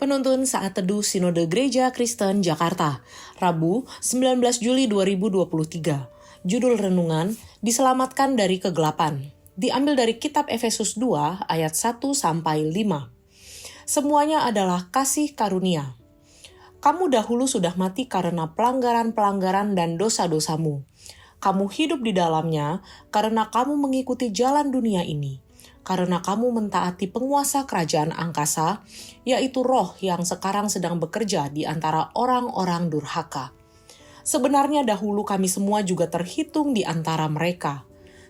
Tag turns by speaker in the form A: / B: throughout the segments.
A: Penuntun Saat Teduh Sinode Gereja Kristen Jakarta, Rabu 19 Juli 2023. Judul renungan, Diselamatkan dari Kegelapan. Diambil dari kitab Efesus 2 ayat 1-5. Semuanya adalah kasih karunia. Kamu dahulu sudah mati karena pelanggaran-pelanggaran dan dosa-dosamu. Kamu hidup di dalamnya karena kamu mengikuti jalan dunia ini. Karena kamu mentaati penguasa kerajaan angkasa, yaitu roh yang sekarang sedang bekerja di antara orang-orang durhaka. Sebenarnya dahulu kami semua juga terhitung di antara mereka.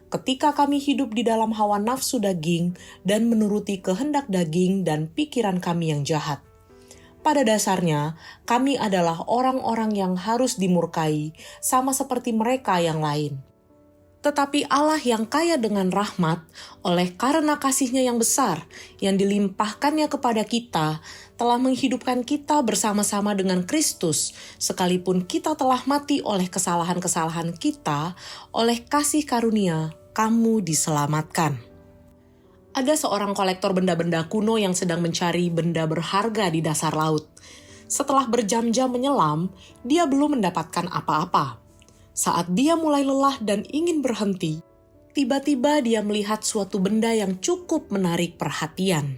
A: Ketika kami hidup di dalam hawa nafsu daging dan menuruti kehendak daging dan pikiran kami yang jahat. Pada dasarnya, kami adalah orang-orang yang harus dimurkai, sama seperti mereka yang lain. Tetapi Allah yang kaya dengan rahmat, oleh karena kasih-Nya yang besar, yang dilimpahkannya kepada kita, telah menghidupkan kita bersama-sama dengan Kristus, sekalipun kita telah mati oleh kesalahan-kesalahan kita, oleh kasih karunia, kamu diselamatkan. Ada seorang kolektor benda-benda kuno yang sedang mencari benda berharga di dasar laut. Setelah berjam-jam menyelam, dia belum mendapatkan apa-apa. Saat dia mulai lelah dan ingin berhenti, tiba-tiba dia melihat suatu benda yang cukup menarik perhatian.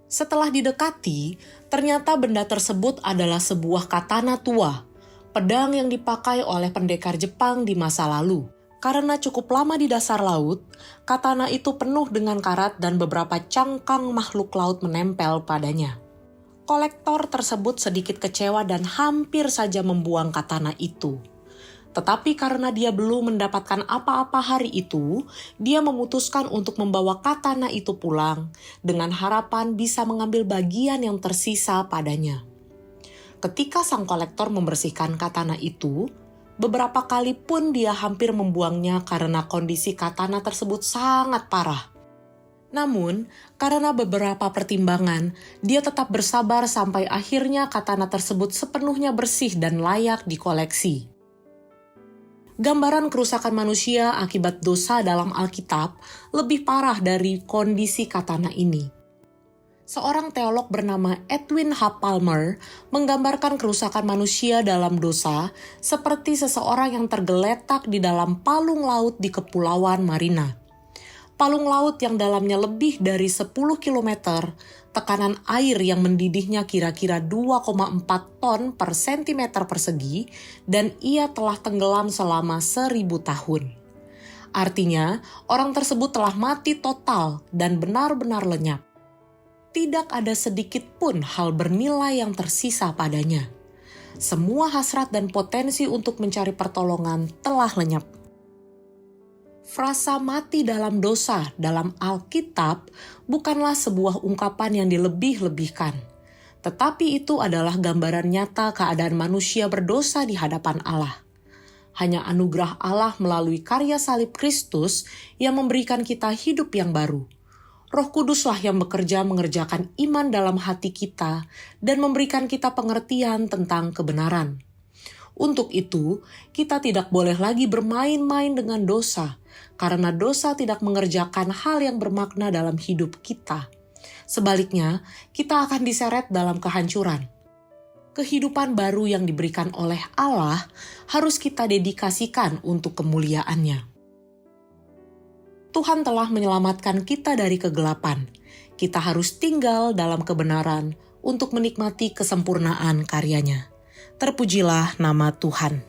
A: Setelah didekati, ternyata benda tersebut adalah sebuah katana tua, pedang yang dipakai oleh pendekar Jepang di masa lalu. Karena cukup lama di dasar laut, katana itu penuh dengan karat dan beberapa cangkang makhluk laut menempel padanya. Kolektor tersebut sedikit kecewa dan hampir saja membuang katana itu. Tetapi karena dia belum mendapatkan apa-apa hari itu, dia memutuskan untuk membawa katana itu pulang dengan harapan bisa mengambil bagian yang tersisa padanya. Ketika sang kolektor membersihkan katana itu, beberapa kali pun dia hampir membuangnya karena kondisi katana tersebut sangat parah. Namun, karena beberapa pertimbangan, dia tetap bersabar sampai akhirnya katana tersebut sepenuhnya bersih dan layak dikoleksi. Gambaran kerusakan manusia akibat dosa dalam Alkitab lebih parah dari kondisi katana ini. Seorang teolog bernama Edwin H. Palmer menggambarkan kerusakan manusia dalam dosa seperti seseorang yang tergeletak di dalam palung laut di Kepulauan Marina. Palung laut yang dalamnya lebih dari 10 km, tekanan air yang mendidihnya kira-kira 2,4 ton per sentimeter persegi, dan ia telah tenggelam selama 1000 tahun. Artinya, orang tersebut telah mati total dan benar-benar lenyap. Tidak ada sedikit pun hal bernilai yang tersisa padanya. Semua hasrat dan potensi untuk mencari pertolongan telah lenyap. Frasa mati dalam dosa dalam Alkitab bukanlah sebuah ungkapan yang dilebih-lebihkan, tetapi itu adalah gambaran nyata keadaan manusia berdosa di hadapan Allah. Hanya anugerah Allah melalui karya salib Kristus yang memberikan kita hidup yang baru. Roh Kuduslah yang bekerja mengerjakan iman dalam hati kita dan memberikan kita pengertian tentang kebenaran. Untuk itu, kita tidak boleh lagi bermain-main dengan dosa, karena dosa tidak mengerjakan hal yang bermakna dalam hidup kita. Sebaliknya, kita akan diseret dalam kehancuran. Kehidupan baru yang diberikan oleh Allah harus kita dedikasikan untuk kemuliaan-Nya. Tuhan telah menyelamatkan kita dari kegelapan. Kita harus tinggal dalam kebenaran untuk menikmati kesempurnaan karya-Nya. Terpujilah nama Tuhan.